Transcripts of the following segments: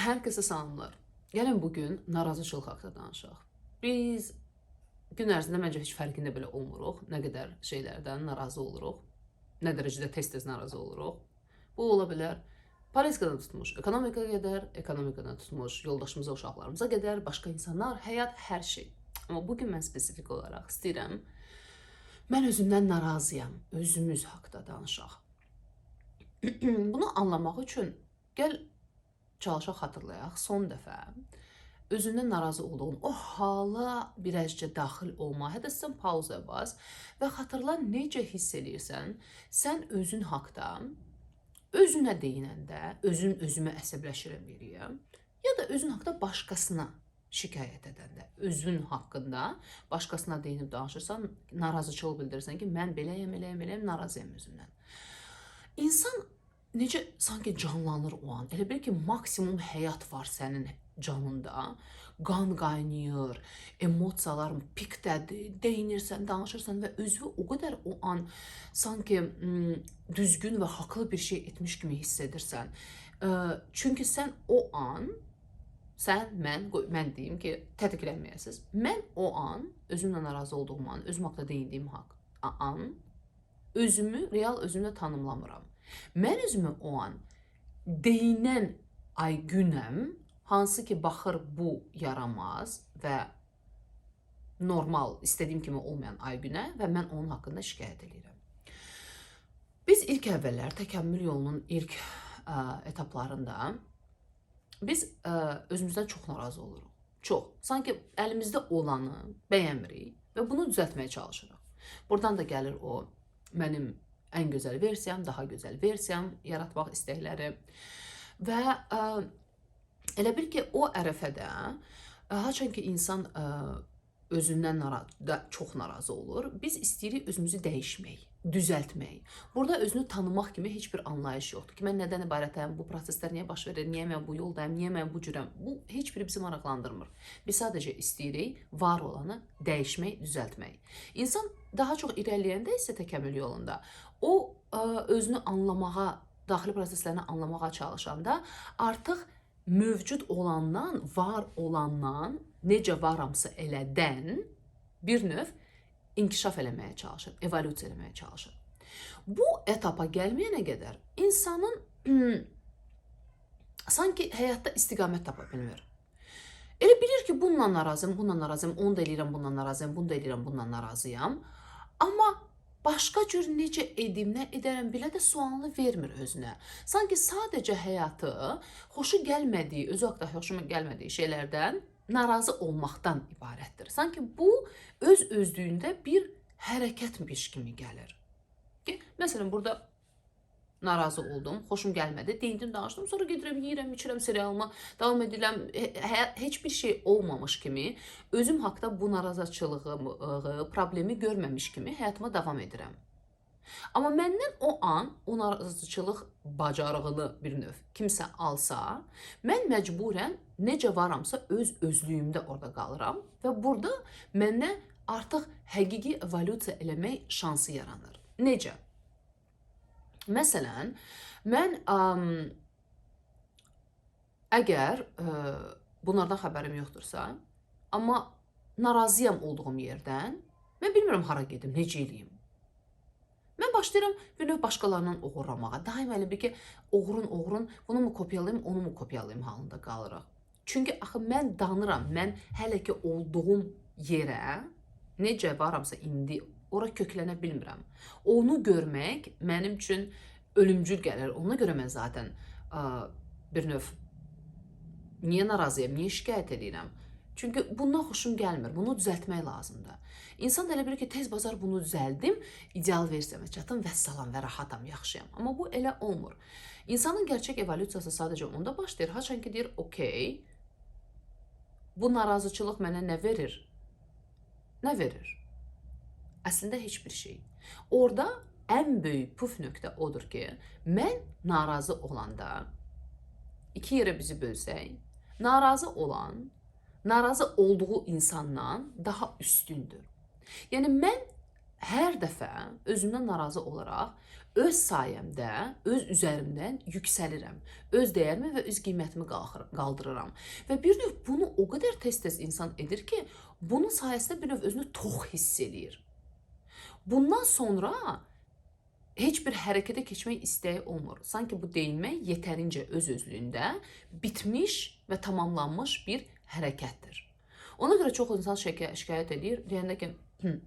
Hər kəsə salamlar. Gəlin bugün narazıçılıq haqqında danışaq. Biz gün ərzində məncə heç fərqində belə olmuruq. Nə qədər şeylərdən narazı oluruq. Nə dərəcədə tez-tez narazı oluruq. Bu ola bilər politikadan tutmuş ekonomikaya qədər, ekonomikadan tutmuş yoldaşımıza, uşaqlarımıza qədər, başqa insanlar, həyat, hər şey. Amma bugün mən spesifik olaraq istəyirəm, mən özümdən narazıyam, özümüz haqqında danışaq. Bunu anlamaq üçün gəl çalışaq xatırlayaq, son dəfə özündən narazı olduğun o hala birazca daxil olma, hətta sən pauzaya bas və xatırla necə hiss edirsən, sən özün haqda özünə deyinəndə, özümə əsəbləşirəm eləyəm, ya da özün haqda başqasına şikayət edəndə, özün haqqında başqasına deyinib danışırsan, narazıçılıq bildirirsən ki, mən beləyəm, narazıyam özümdən. İnsan necə sanki canlanır o an. Elə bil ki, maksimum həyat var sənin canında. Qan qaynayır, emosiyalar pikdədir, deyinirsən, danışırsan və özünü o qədər o an sanki düzgün və haqlı bir şey etmiş kimi hiss edirsən. Çünki sən o an, mən deyim ki, tətiklənməyəsiniz. Mən o an, özümlə narazı olduğum an, özüm haqda deyindiyim an, özümü, real özümlə tanımlamıram. Mən özümü o an deyinən Aygünəm, hansı ki baxır bu yaramaz və normal, istədiyim kimi olmayan Aygünə və mən onun haqqında şikayət edirəm. Biz ilk əvvəllər təkəmmül yolunun ilk etaplarında biz özümüzdən çox narazı oluruq. Çox. Sanki əlimizdə olanı bəyənmirik və bunu düzəltməyə çalışırıq. Buradan da gəlir o mənim ən gözəl versiyam, daha gözəl versiyam yaratmaq istəkləri və elə bil ki, o ərəfədə, haçan ki insan özündən çox narazı olur, biz istəyirik özümüzü dəyişmək, düzəltmək. Burada özünü tanımaq kimi heç bir anlayış yoxdur ki, mən nədən ibarətəm, bu proseslər niyə baş verir, niyə mən bu yoldayım, niyə mən bu cürəm. Bu heç biri bizi maraqlandırmır. Biz sadəcə istəyirik var olanı dəyişmək, düzəltmək. İnsan daha çox irəliləyəndə isə təkəmmül yolunda, o özünü anlamağa, daxili proseslərini anlamağa çalışanda artıq mövcud olandan, var olandan, necə varamsa elədən bir növ inkişaf eləməyə çalışır, evolyusiya eləməyə çalışır. Bu etapa gəlməyənə qədər insanın sanki həyatda istiqamət tapa bilmir. Elə bilir ki, bununla narazıyam, onu da eləyirəm, bununla narazıyam, bunu da eləyirəm, bununla narazıyam. Amma başqa cür necə edim, nə edərəm belə də sualını vermir özünə. Sanki sadəcə həyatı xoşu gəlmədiyi, özü haqda xoşuma gəlmədiyi şeylərdən narazı olmaqdan ibarətdir. Sanki bu öz-özlüyündə bir hərəkətmiş kimi gəlir. Məsələn, burada narazı oldum, xoşum gəlmədi, deyindim, danışdım, sonra gedirəm, yeyirəm, içirəm serialımı, davam edirəm, heç bir şey olmamış kimi, özüm haqda bu narazıçılığı, problemi görməmiş kimi həyatıma davam edirəm. Amma məndən o an, o narazıçılıq bacarığını bir növ kimsə alsa, mən məcburən necə varamsa öz-özlüyümdə orada qalıram və burada məndə artıq həqiqi evolyusiya eləmək şansı yaranır. Necə? Məsələn, mən əgər bunlardan xəbərim yoxdursa, amma narazıyam olduğum yerdən, mən bilmirəm hara gedim, necə eləyim. Mən başlayıram bir növ başqalarından oğurlamağa. Daim elə bir ki, oğrun, bunu mu kopyalayım, onu mu kopyalayım halında qalırıq. Çünki axı mən danıram, mən hələ ki olduğum yerə, necə varamsa indi, ora köklənə bilmirəm. Onu görmək mənim üçün ölümcül gəlir. Ona görə mən zaten bir növ niyə narazıyam, niyə şikayət edirəm? Çünki bundan xoşum gəlmir, bunu düzəltmək lazımdır. İnsan da elə bilir ki, tez bazar bunu düzəldim, ideal versiyama çatım, vəssalam və rahatam, yaxşıyam. Amma bu elə olmur. İnsanın gerçək evolyusiyası sadəcə onda başlayır. Haçan ki deyir, okey, bu narazıçılıq mənə nə verir? Nə verir? Əslində heç bir şey. Orada ən böyük puf nöqtə odur ki, mən narazı olanda, iki yerə bizi bölsək, narazı olan, narazı olduğu insandan daha üstündür. Yəni mən hər dəfə özümdən narazı olaraq öz sayəmdə, öz üzərimdən yüksəlirəm. Öz dəyərimi və öz qiymətimi qaldırıram. Və bir növ bunu o qədər tez-tez insan edir ki, bunun sayəsində bir növ özünü tox hiss eləyir. Bundan sonra heç bir hərəkətə keçmək istəyi olmur. Sanki bu deyilmək yetərincə öz-özlüyündə bitmiş və tamamlanmış bir hərəkətdir. Ona görə çox insan şikayət edir. Deyəndə ki,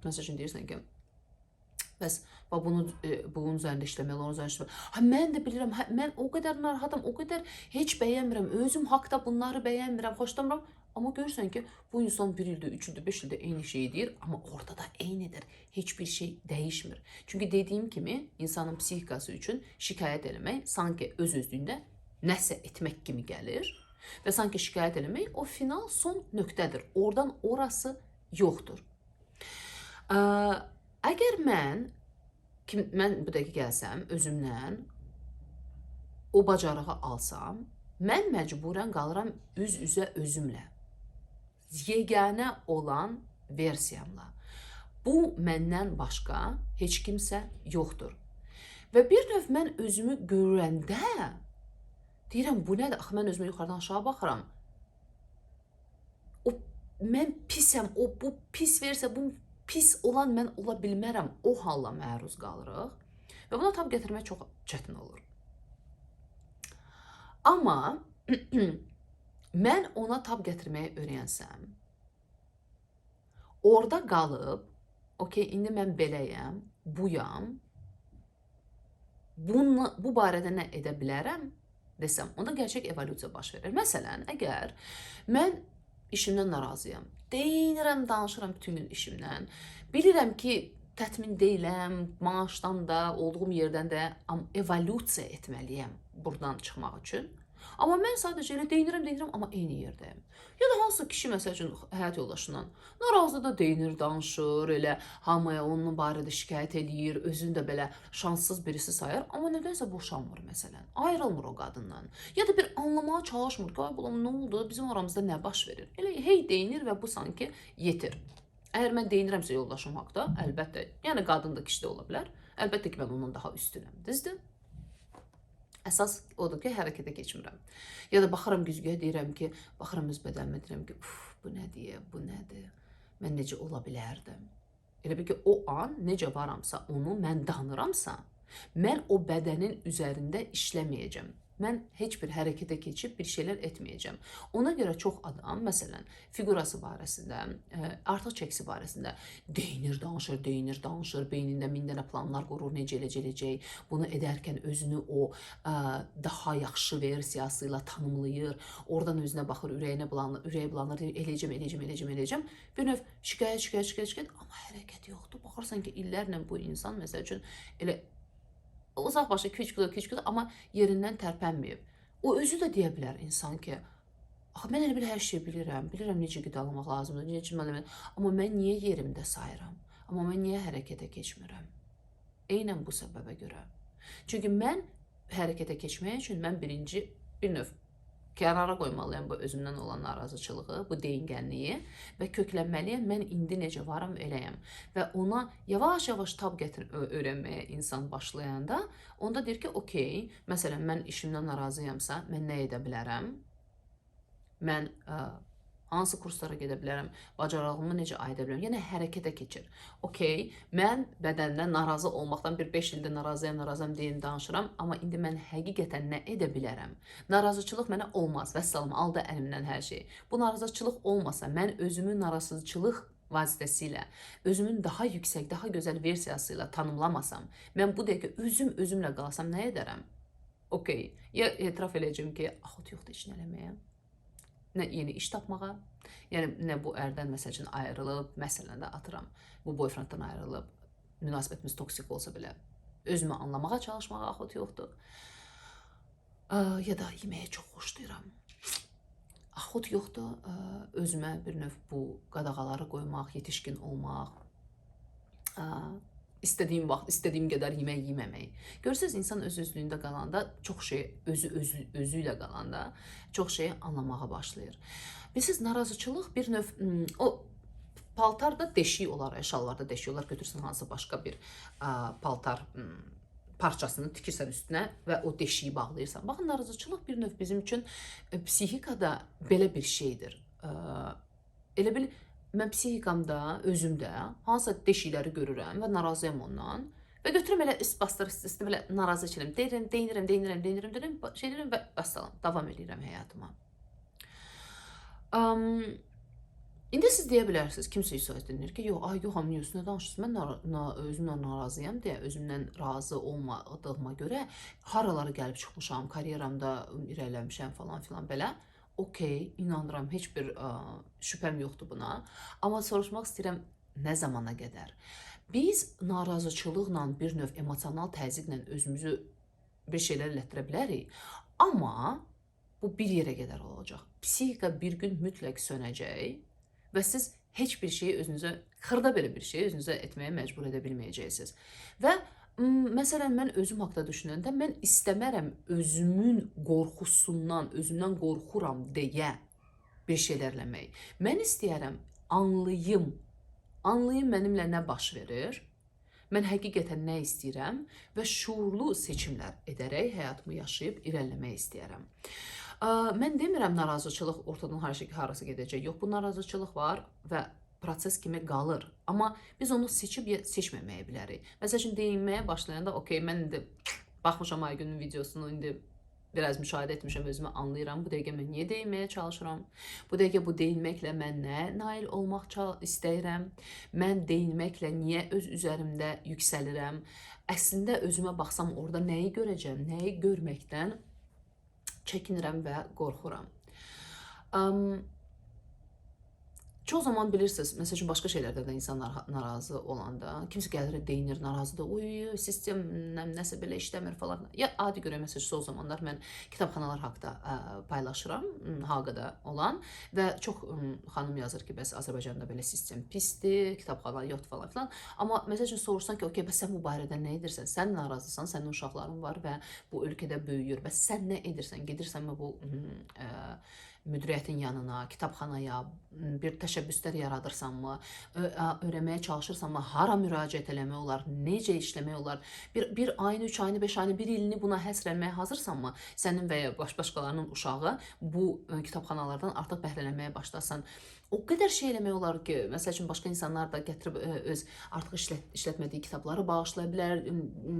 məsəl üçün deyirsən ki, bəs bunun üzərində işləmək, onun üzərində işləmək. Mən də bilirəm, mən o qədər narahatam, o qədər heç bəyənmirəm, özüm haqda bunları bəyənmirəm, xoşlamıram. Amma görürsən ki, bu insan 1 ildə, 3 ildə, 5 ildə eyni şeyi deyir, amma orada da eynidir. Heç bir şey dəyişmir. Çünki dediyim kimi, insanın psixikası üçün şikayət eləmək sanki öz-özlüyündə nəsə etmək kimi gəlir və sanki şikayət eləmək o final son nöqtədir. Oradan orası yoxdur. Əgər mən bu dəqiqə gəlsəm, özümdən o bacarığı alsam, mən məcburən qalıram üz-üzə özümlə. Yeganə olan versiyamla. Bu məndən başqa heç kimsə yoxdur. Və bir növ mən özümü görəndə deyirəm, bu nədir? Axı, mən özümə yuxarıdan aşağı baxıram. Mən pisəm, bu pis versiya, bu pis olan mən ola bilmərəm, o halla məruz qalırıq və buna tab gətirmək çox çətin olur. Amma mən ona tab gətirməyi öyrənsəm, orada qalıb, okey, indi mən beləyəm, buyam, bu barədə nə edə bilərəm desəm, onda gerçək evolyusiya baş verir. Məsələn, əgər mən işimdən narazıyam, deyinirəm, danışıram bütün gün işimdən, bilirəm ki, tətmin deyiləm, maaşdan da, olduğum yerdən də evolyusiya etməliyəm buradan çıxmaq üçün. Amma mən sadəcə elə deyinirəm, amma eyni yerdəyim. Ya da hansısa kişi, məsəl üçün, həyat yoldaşından narazı da deyinir, danışır, elə hamıya onun barədə şikayət edir, özünü də belə şanssız birisi sayır, amma nədənsə boşanmır, məsələn. Ayrılmır o qadından. Ya da bir anlamaya çalışmır ki, ay bulam, nə oldu, bizim aramızda nə baş verir? Elə hey deyinir və bu sanki yetir. Əgər mən deyinirəmsə yoldaşım haqda, əlbəttə, yəni qadın da kişi də ola bilər, əlbəttə ki, mən ondan daha üstünəm, düzdür? Əsas odur ki, hərəkətə keçmirəm. Ya da baxıram güzgüyə, deyirəm ki, baxıram öz bədənimə, deyirəm ki, bu nədir, bu nədir, mən necə ola bilərdim? Elə bir ki, o an necə varamsa, onu mən danıramsa, mən o bədənin üzərində işləməyəcəm. Mən heç bir hərəkətə keçib bir şeylər etməyəcəm. Ona görə çox adam, məsələn, figurası barəsində, artıq çəkisi barəsində deyinir, danışır, beynində min dənə planlar qurur, necə eləcək, bunu edərkən özünü o daha yaxşı versiyası ilə tanımlayır, oradan özünə baxır, ürəyi bulanır, eləyəcəm. Bir növ şikayət, amma hərəkət yoxdur. Baxırsan ki, illərlə bu insan, məsəl üçün, elə uzaq başa 2-3 kilo, amma yerindən tərpənməyib. O özü də deyə bilər insan ki, mən elə bir hər şey bilirəm necə qidalamaq lazımdır, amma mən niyə yerimdə sayıram, amma mən niyə hərəkətə keçmirəm? Eynən bu səbəbə görə. Çünki mən hərəkətə keçmək üçün mən birinci bir növ kənara qoymalıyam bu özümdən olan narazıçılığı, bu deyingənliyi və köklənməliyəm, mən indi necə varam eləyəm. Və ona yavaş-yavaş tab öyrənməyə insan başlayanda, onda deyir ki, okey, məsələn, mən işimdən narazıyamsa, mən nə edə bilərəm? Mən hansı kurslara gedə bilərəm, bacarığımı necə ayıda bilərəm, yəni hərəkətə keçir. Okey, mən bədəndən narazı olmaqdan bir 5 ildə narazıyam deyim, danışıram, amma indi mən həqiqətən nə edə bilərəm? Narazıçılıq mənə olmaz, vəssalam, aldı əlimdən hər şey. Bu narazıçılıq olmasa, mən özümü narazıçılıq vasitəsilə, özümün daha yüksək, daha gözəl versiyası ilə tanımlamasam, mən bu dəqiqə özümlə qalsam nə edərəm? Okey, ya etiraf edəcəm ki, axot yoxdur heç nə eləməyə. Nə yeni iş tapmağa, yəni nə bu ərdən məsəl üçün ayrılıb, məsələn də atıram, bu boyfrienddən ayrılıb, münasibətimiz toksik olsa belə, özümü anlamağa çalışmağa axot yoxdur. Ya da yeməyə çox xoşlayıram. Axot yoxdur, özümə bir növ bu qadağaları qoymaq, yetişkin olmaq, istədiyim vaxt, istədiyim qədər yemək yeməmək. Görürsünüz, insan öz-özlüyündə qalanda, çox şey özü ilə qalanda, çox şeyi anlamağa başlayır. Bilirsiniz, narazıçılıq bir növ, o paltar da deşik olar, şalvarda deşik olar. Götürsən hansısa başqa bir paltar parçasını tikirsən üstünə və o deşiyi bağlayırsan. Baxın, narazıçılıq bir növ bizim üçün psixikada belə bir şeydir. Elə bil mən psixikamda, özümdə hansısa deşikləri görürəm və narazıyam ondan. Və götürüm elə üst bastır, üst belə narazı edirəm. Deyirəm, şey deyirəm və bəssalam, davam edirəm həyatıma. İndi siz deyə bilərsiniz, kimsə söz dinləyir ki, yox, hamının üstünə danışırsınız, mən özümlə narazıyam deyə, özümdən razı olmadığıma görə haralara gəlib çıxmışam, karyeramda irəliləmişəm falan filan belə. Okey, inanıram, heç bir şübhəm yoxdur buna. Amma soruşmaq istəyirəm, nə zamana qədər? Biz narazıçılıqla, bir növ emosional təzyiqlə özümüzü bir şeylər elətdirə bilərik. Amma bu bir yerə qədər olacaq. Psixika bir gün mütləq sönəcək və siz heç bir şeyi özünüzə, xırda belə bir şeyi özünüzə etməyə məcbur edə bilməyəcəksiniz. Və məsələn, mən özüm haqda düşünəndə, mən istəmərəm özümün qorxusundan, özümdən qorxuram deyə bir şeylər eləmək. Mən istəyərəm, anlayım mənimlə nə baş verir, mən həqiqətən nə istəyirəm və şuurlu seçimlər edərək həyatımı yaşayıb irəliləmək istəyərəm. Mən demirəm narazıçılıq ortadan harasa gedəcək. Yox, bu narazıçılıq var və proses kimi qalır. Amma biz onu seçib seçməməyə bilərik. Məsəl üçün deyinməyə başlayanda, okey, mən indi baxmışam Aygünün videosunu, indi biraz müşahidə etmişəm, özümü anlayıram. Bu dəqiqə mən niyə deyinməyə çalışıram? Bu dəqiqə bu deyinməklə mən nə nail olmaq istəyirəm? Mən deyinməklə niyə öz üzərimdə yüksəlirəm? Əslində özümə baxsam orada nəyi görəcəm? Nəyi görməkdən çəkinirəm və qorxuram. Çoğu zaman bilirsiniz, məsəl üçün başqa şeylərdə də insanlar narazı olanda, kimsə gəlir, deyinir, narazıdır, sistemlə nəsə belə işləmir falan. Ya adi görə, məsəl üçün, son zamanlar mən kitabxanalar haqda paylaşıram, Haqada olan və çox xanım yazır ki, bəs Azərbaycanda belə sistem pisdir, kitabxana yoxdur falan filan. Amma məsəl üçün soruşsan ki, okey, bəs sən bu barədə nə edirsən? Sən narazısan, sənin uşaqların var və bu ölkədə böyüyür. Bəs sən nə edirsən? Gedirsənmi bu müdiriyyətin yanına, kitabxanaya, bir təşəbbüslər yaradırsanmı, öyrənməyə çalışırsanmı, hara müraciət eləmək olar, necə işləmək olar, bir ayını, 3 ayını, 5 ayını, 1 ilini buna həsr etməyə hazırsanmı, sənin və ya başqalarının uşağı bu kitabxanalardan artıq bəhrələnməyə başlasan. O qədər şey eləmək olar ki, məsəl üçün başqa insanlar da gətirib öz artıq işlətmədiyi kitabları bağışlaya bilər,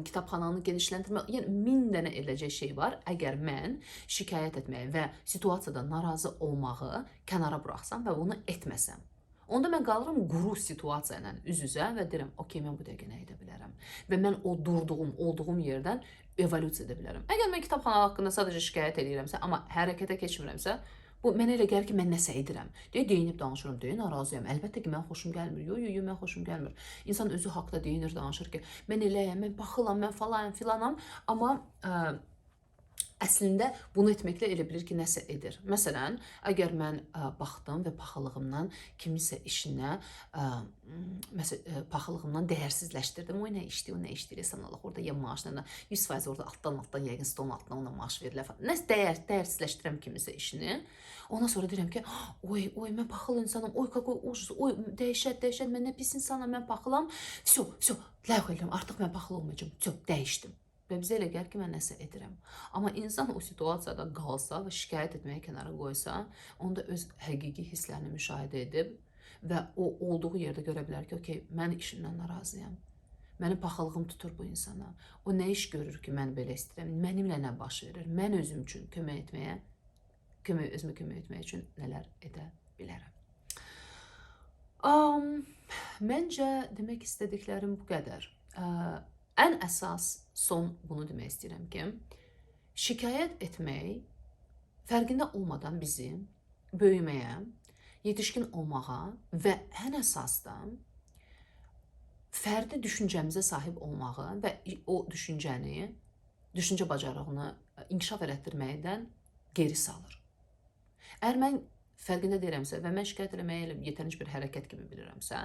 kitabxananı genişləndirmək, yəni 1000 dənə ediləcək şey var. Əgər mən şikayət etməyi və situasiyada narazı olmağı kənara buraxsam və bunu etməsəm, onda mən qalıram quru situasiya ilə üz-üzə və deyirəm, okey, mən bu dəqiqə nə edə bilərəm? Və mən o olduğum yerdən evolyusiya edə bilərəm. Əgər mən kitabxana haqqında sadəcə şikayət edirəmsə, amma hərəkətə keçmirəmsə, bu mənə elə gəlir ki, mən nəsə edirəm. Deyinib danışıram, narazıyam. Əlbəttə ki, mən xoşum gəlmir. Mən xoşum gəlmir. İnsan özü haqda deyinir, danışır ki, mən eləyəm, mən baxılam, mən falan filanam. Amma əslində bunu etməklə elə bilir ki, nəsə edir. Məsələn, əgər mən baxdım və paxıllığımdan kimisə işinə, paxıllığımdan dəyərsizləşdirdim. O nə işləyir, sanalıq orada ya maaşlarına 100% orada altdan yəqin stolun altından ona maaş verilir falan. Nəsə dəyərsizləşdirəm kimisə işini. Ondan sonra deyirəm ki, oy, mən paxıl insanım, oy, ucuz, oy, dəhşət, mən nə pis insanam, mən paxılam. Vəsə, ləğv edirəm, artıq mən paxıl olmayacağım, dəyişdim. Və bizə elə gəlir ki, mən nəsə edirəm. Amma insan o situasiyada qalsa və şikayət etməyə kənara qoysa, onda öz həqiqi hisslərini müşahidə edib və o olduğu yerdə görə bilər ki, okey, mən işimdən narazıyam. Mənim paxıllığım tutur bu insana. O nə iş görür ki, mən belə istəyirəm, mənimlə nə baş verir, mən özüm üçün özümə kömək etmək üçün nələr edə bilərəm. Məncə, demək istədiklərim bu qədər. Ən əsas son bunu demək istəyirəm ki, şikayət etmək fərqində olmadan bizi böyüməyə, yetişkin olmağa və ən əsasdan fərdi düşüncəmizə sahib olmağı və o düşüncə bacarığını inkişaf elətdirməkdən geri salır. Əgər mən fərqində deyirəmsə və mən şikayət eləməyə yetərincə bir hərəkət kimi bilirəmsə,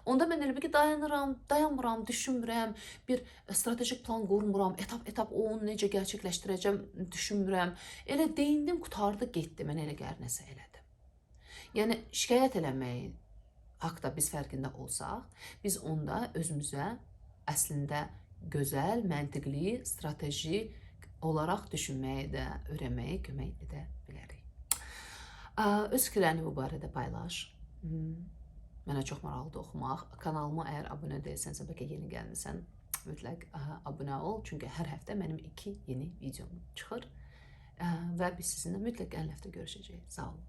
onda mən elə bir ki, dayanmıram, düşünmürəm, bir strategik plan qurmuram, etap onu necə gerçəkləşdirəcəm, düşünmürəm. Elə deyindim, qutardı, getdi, mən elə gəlir nəsə elədim. Yəni, şikayət eləmək haqda biz fərqində olsaq, biz onda özümüzə əslində gözəl, məntiqli, strateji olaraq düşünməyə də, öyrənməyə kömək edə bilərik. Öz fikirlərini bu barədə paylaş. Mənə çox maraqlıdır oxumaq. Kanalıma əgər abunə deyilsənsə, bəlkə yeni gəlmisən, mütləq abunə ol. Çünki hər həftə mənim 2 yeni videom çıxır. Və biz sizinlə mütləq gələn həftə görüşəcəyik. Sağ olun.